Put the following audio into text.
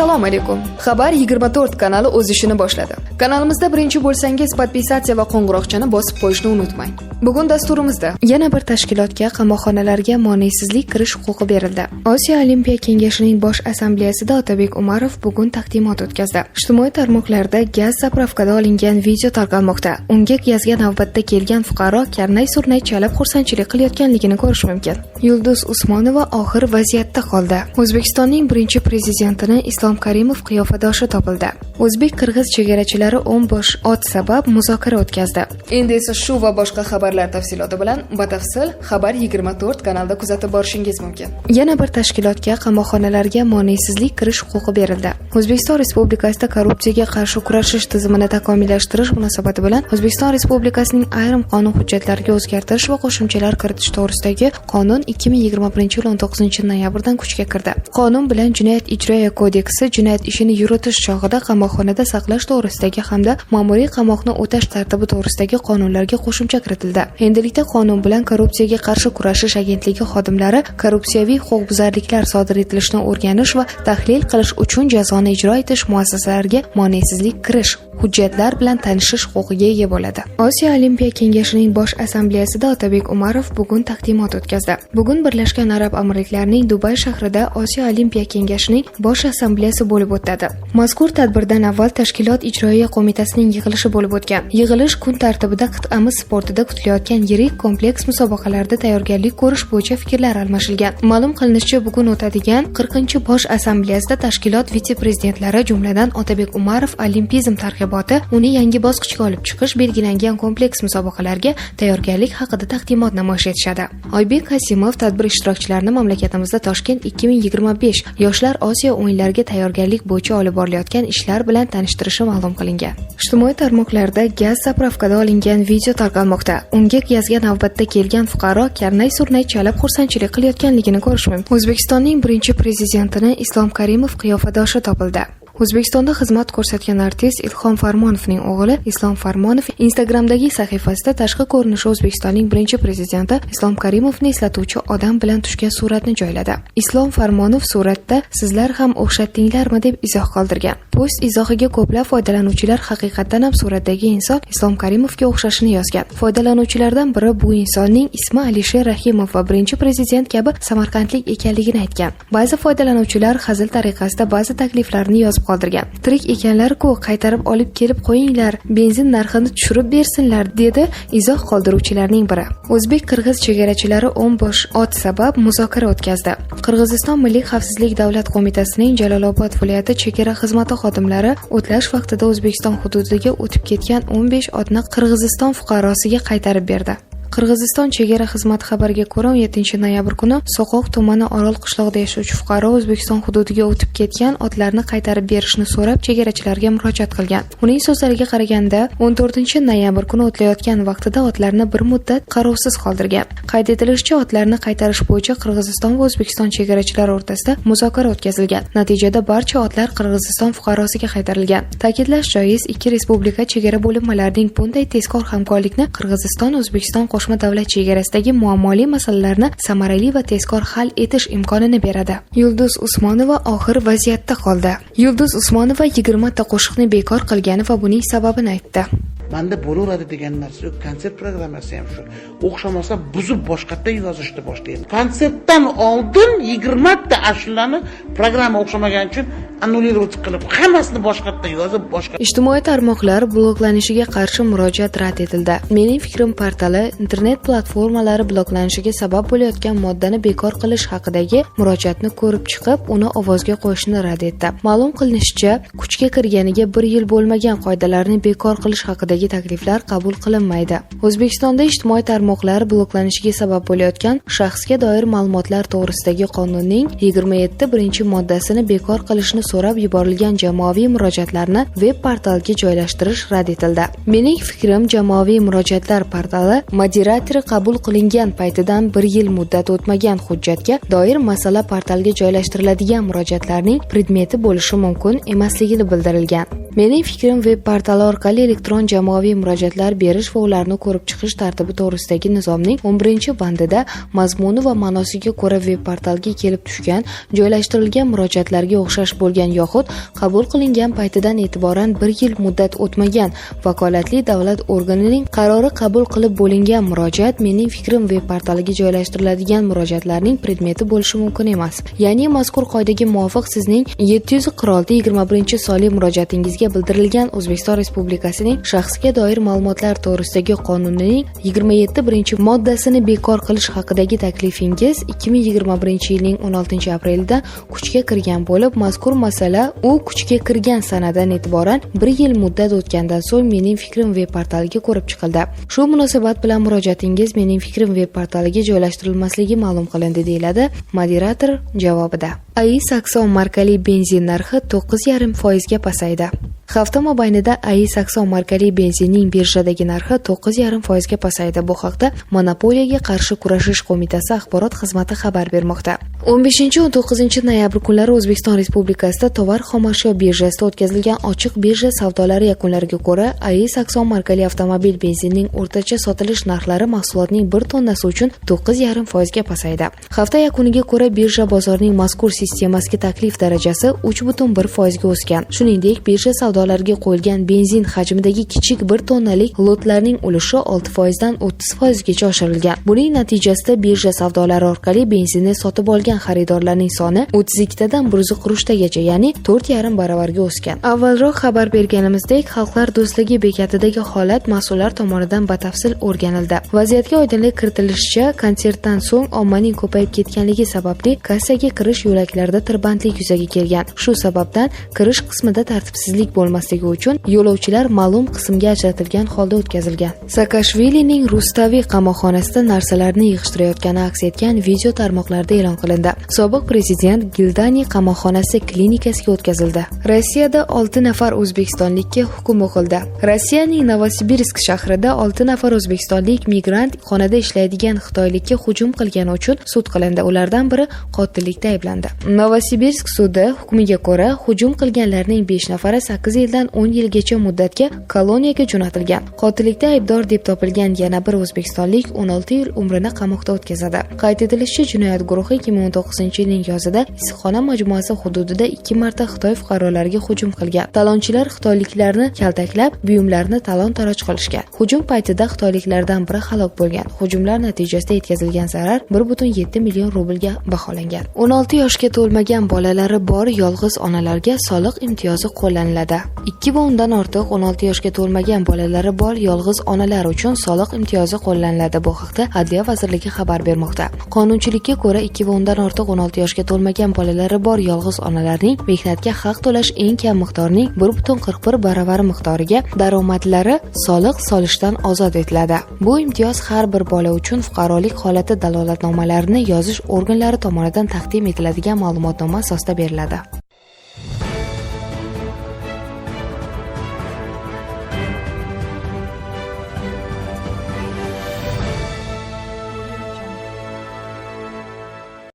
Assalomu alaykum. Xabar 24 kanali o'z ishini boshladi. Kanalimizda birinchi bo'lsangiz, podpisatsiya va qo'ng'iroqchani bosib qo'yishni unutmang. Bugun dasturimizda yana bir tashkilotga qamoqxonalarga moneysizlik kirish huquqi berildi. Osiyo Olimpiya Kengashining bosh assambleyasida Otabek Umarov bugun taqdimot o'tkazdi. Ijtimoiy tarmoqlarda gaz zapravkada olingan video tarqalmoqda. Unga gazga navbatda kelgan fuqaro karnay-surnay chalib xursandchilik qilayotganligini ko'rish mumkin. Yulduz Usmonova og'ir vaziyatda qoldi. O'zbekistonning birinchi prezidentini Islom Karimov qiyofadoshi topildi. O'zbek-qirg'iz chegarachilari 10 bosh ot sabab muzokara o'tkazdi. Endi esa shu va boshqa xabarlar tafsiloti bilan batafsil Xabar 24 kanalida kuzatib borishingiz mumkin. Yana bir tashkilotga qamoqxonalarga moneysizlik kirish huquqi berildi. O'zbekiston Respublikasida korrupsiyaga qarshi kurashish tizimini takomillashtirish munosabati bilan O'zbekiston Respublikasining ayrim qonun hujjatlariga o'zgartirish va qo'shimchalar kiritish to'g'risidagi qonun 2021-yil 19-noyabrdan kuchga kirdi. Qonun bilan Jinoyat ijroiya kodeksi jinoyat ishini yuritish chog'ida qamoqxonada saqlash to'g'risidagi hamda ma'muriy qamoqni o'tash tartibi to'g'risidagi qonunlarga qo'shimcha kiritildi. Endilikda qonun bilan Korrupsiyaga qarshi kurashish agentligi xodimlari korrupsiyaviy huquqbuzarliklar sodir etilishini o'rganish va tahlil qilish uchun jazoni ijro etish muassasalariga moneysizlik kirish hujjatlar bilan tanishish huquqiga ega bo'ladi. Osiyo Olimpiya Kengashining bosh assambleyasida Otabek Umarov bugun taqdimot o'tkazdi. Bugun Birlashgan Arab Amirliklarining Dubay shahrida Osiyo Olimpiya Kengashining bosh assambleyasi bo'lib o'tadi. Mazkur tadbirdan avval tashkilot ijroiya qo'mitasining yig'ilishi bo'lib o'tgan. Yig'ilish kun tartibida qit'amiz sportida kutilayotgan yirik kompleks musobaqalarda tayyorgarlik ko'rish bo'yicha fikrlar almashilgan. Ma'lum qilinishicha, bugun o'tadigan 40-bosh assambleyasida tashkilot vitse-prezidentlari, jumladan Otabek Umarov olimpizm targ'iboti, uni yangi bosqichga olib chiqish, belgilangan kompleks musobaqalarga tayyorgarlik haqida taqdimot namoyish etishadi. Oybek Kasimov tadbir ishtirokchilarini mamlakatimizda Toshkent 2025 yoshlar Osiyo o'yinlariga tayyorgarlik bo'yicha olib borilayotgan ishlar bilan tanishtirishi ma'lum qilingan. Ijtimoiy tarmoqlarda gaz zapravkada olingan video tarqalmoqda. Unga gazga navbatda kelgan fuqaro karnay-surnay chalib xursandchilik qilayotganligini ko'rish mumkin. O'zbekistonning birinchi prezidentini Islom Karimov qiyofadoshi topildi. O'zbekistonda xizmat ko'rsatgan artist Ilhom Farmonovning o'g'li Islom Farmonov Instagramdagi sahifasida tashqi ko'rinishi O'zbekistonning birinchi prezidenti Islom Karimovni eslatuvchi odam bilan tushgan suratni joyladi. Islom Farmonov suratda "Sizlar ham o'xshatdinglarmi?" deb izoh qoldirgan. Post izohiga ko'plab foydalanuvchilar haqiqatan ham suratdagi inson Islom Karimovga o'xshashini yozgan. Foydalanuvchilardan biri bu insonning ismi Alisher Rahimov va birinchi prezident kabi samarqandlik ekanligini aytgan. Ba'zi foydalanuvchilar hazil tariqasida ba'zi takliflarni yozib qoldirgan. Tirik ekanlar-ku, qaytarib olib kelib qo'yinglar, benzin narxini tushirib bersinlar, dedi izoh qoldiruvchilarning biri. O'zbek-qirg'iz chegarachilari 10 bosh ot sabab muzokara o'tkazdi. Qirg'iziston Milliy xavfsizlik davlat qo'mitasining Jalolobod viloyati chegara xizmati xodimlari o'tlash vaqtida O'zbekiston hududiga o'tib ketgan 15 otni Qirg'iziston fuqarosiga qaytarib berdi. Qirg'iziston chegara xizmati xabariga ko'ra, 17-noyabr kuni So'qoq tumani Orol qishlog'ida yashovchi fuqaro O'zbekiston hududiga o'tib ketgan otlarni qaytarib berishni so'rab chegarachilarga murojaat qilgan. Uning so'zlariga qaraganda, 14-noyabr kuni o'tlayotgan vaqtida otlarni bir muddat qarovsiz qoldirgan. Qayd etilishicha, otlarni qaytarish bo'yicha Qirg'iziston va O'zbekiston chegarachilari o'rtasida muzokara o'tkazilgan. Natijada barcha otlar Qirg'iziston fuqarosiga qaytarilgan. Ta'kidlash joiz, ikki respublika chegara bo'linmalarining bunday tezkor hamkorlikni Qirg'iziston-O'zbekiston qo'shma davlat chegarasidagi muammoli masalalarni samarali va tezkor hal etish imkonini beradi. Yulduz Usmonova og'ir vaziyatda qoldi. Yulduz Usmonova 20 ta qo'shiqni bekor qilgani va buning sababini aytdi. Manda bo'laveradi degan narsa yo'q. Konsert programmasi ham shu. O'xshamasa buzib boshqatdan yozishni boshlaydi. Konsertdan oldin 20 ta ashulani programma o'xshamagan uchun annullировать qilib, hammasini boshqatdan yozib boshqa. Ijtimoiy tarmoqlar bloklanishiga qarshi murojaat rad etildi. Mening fikrim portali internet platformalari bloklanishiga sabab bo'layotgan moddani bekor qilish haqidagi murojaatni ko'rib chiqib, uni ovozga qo'yishni rad etdi. Ma'lum qilinishicha, kuchga kirganiga 1 yil bo'lmagan qoidalarni bekor qilish haqidagi takliflar qabul qilinmaydi. O'zbekistonda ijtimoiy tarmoqlar bloklanishiga sabab bo'layotgan shaxsga doir ma'lumotlar to'g'risidagi qonunning 27-moddasini bekor qilishni so'rab yuborilgan jamoaviy murojaatlarni veb portalga joylashtirish rad etildi. Mening fikrim, jamoaviy murojaatlar portali moderatori qabul qilingan paytidan 1 yil muddat o'tmagan hujjatga doir masala portalga joylashtiriladigan murojaatlarning predmeti bo'lishi mumkin emasligini bildirilgan. Mening fikrim, veb portali orqali elektron jamoaviy jamoaviy murojaatlar berish va ularni ko'rib chiqish tartibi to'g'risidagi nizomning 11-bandida mazmuni va ma'nosiga ko'ra veb portalga kelib tushgan, joylashtirilgan murojaatlarga o'xshash bo'lgan yoxud qabul qilingan paytidan e'tiboran 1 yil muddat o'tmagan vakolatli davlat organining qarori qabul qilib bo'lingan murojaat mening fikrim veb portaliga joylashtiriladigan murojaatlarning predmeti bo'lishi mumkin emas. Ya'ni mazkur qoidaga muvofiq sizning 746/21 murojaatingizga bildirilgan O'zbekiston Respublikasining shaxsga doir ma'lumotlar to'g'risidagi qonunining 27-moddasini bekor qilish haqidagi taklifingiz 2021-yilning 16-aprelida kuchga kirgan bo'lib, mazkur masala u kuchga kirgan sanadan e'tiboran 1 yil muddat o'tgandan so'ng mening fikrim veb portaliga ko'rib chiqildi. Shu munosabat bilan murojaatingiz mening fikrim veb portaliga joylashtirilmasligi ma'lum qilindi, deyiladi moderator javobida. AI Saxon markali benzin narxi 9,5% ga pasaydi. Hafta mobaynida AI Saxon markali benzinning birjadagi narxi 9,5% ga pasaydi. Bu haqda Monopoliyaga qarshi kurashish qo'mitasi axborot xizmati xabar bermoqda. 15-19 noyabr kunlari O'zbekiston Respublikasida tovar xomashyo birjasida o'tkazilgan ochiq birja savdolari yakunlariga ko'ra, AI Saxon markali avtomobil benzinining o'rtacha sotilish narxlari mahsulotning 1 tonnasi uchun 9,5% ga pasaydi. Hafta yakuniga ko'ra birja bozorining mazkur sistemasiga taklif darajasi 3,1% ga o'sgan. Shuningdek, birja savdolariga qo'yilgan benzin hajmidagi kichik 1 tonnalik lotlarning ulushi 6% dan 30% gacha oshirilgan. Buning natijasida birja savdolari orqali benzinni sotib olgan xaridorlarning soni 32 dan 1,3 ya'ni 4,5 baravarga o'sgan. Avvalroq xabar berganimizdek, Xalqlar do'stligi bekatidagi holat mas'ullar tomonidan batafsil o'rganildi. Vaziyatga oydinlik kiritilishicha, konsertdan so'ng ommaning ko'payib ketganligi sababli kassaga kirish yo'laklarida tirbandlik yuzaga kelgan. Shu sababdan kirish qismida tartibsizlik bo'lmasligi uchun yo'lovchilar ma'lum qismga ajratilgan holda o'tkazilgan. Saakashvilining Rustaviy qamoqxonasida narsalarni yig'ishtirayotgani aks etgan video tarmoqlarda e'lon qilindi. Sobiq prezident Gildani qamoqxonasi klinikasiga o'tkazildi. Rossiyada 6 nafar o'zbekistonlikka hukm o'qildi. Rossiyaning Novosibirsk shahrida 6 nafar o'zbekistonlik migrant xonada ishlaydigan xitoylikka hujum qilgani uchun sud qilindi. Ulardan biri qotillikda ayblandi. Novosibirsk sudi hukmiga ko'ra, hujum qilganlarning 5 nafari 8 yildan 10 yilgacha muddatga koloniyaga jo'natilgan. Qotillikda aybdor deb topilgan yana bir o'zbekistonlik 16 yil umrini qamoqda o'tkazadi. Qayd etilishicha, jinoyat guruhi 2019-yilning yozida issiqxona majmuasi hududida 2 marta Xitoy fuqarolariga hujum qilgan. Talonchilar xitoyliklarni kaltaklab, buyumlarni talon-taroj qilishgan. Hujum paytida xitoyliklardan biri halok bo'lgan. Hujumlar natijasida yetkazilgan zarar 1,7 million rublga baholangan. 16 yoshga to'lmagan bolalari bor yolg'iz onalarga soliq imtiyozi qo'llaniladi. 2 va undan ortiq 16 yoshga to'lmagan bolalari bor yolg'iz onalar uchun soliq imtiyozi qo'llaniladi. Bu haqda Adliya vazirligi xabar bermoqda. Qonunchilikka ko'ra 2 va undan ortiq 16 yoshga to'lmagan bolalari bor yolg'iz onalarning mehnatga haq to'lash eng kam miqdorning 1,41 baravari miqdoriga daromadlari soliq solishdan ozod etiladi. Bu imtiyoz har bir bola uchun fuqarolik holati dalolatnomalarini yozish organlari tomonidan taqdim etiladigan ma'lumotnoma asosida beriladi.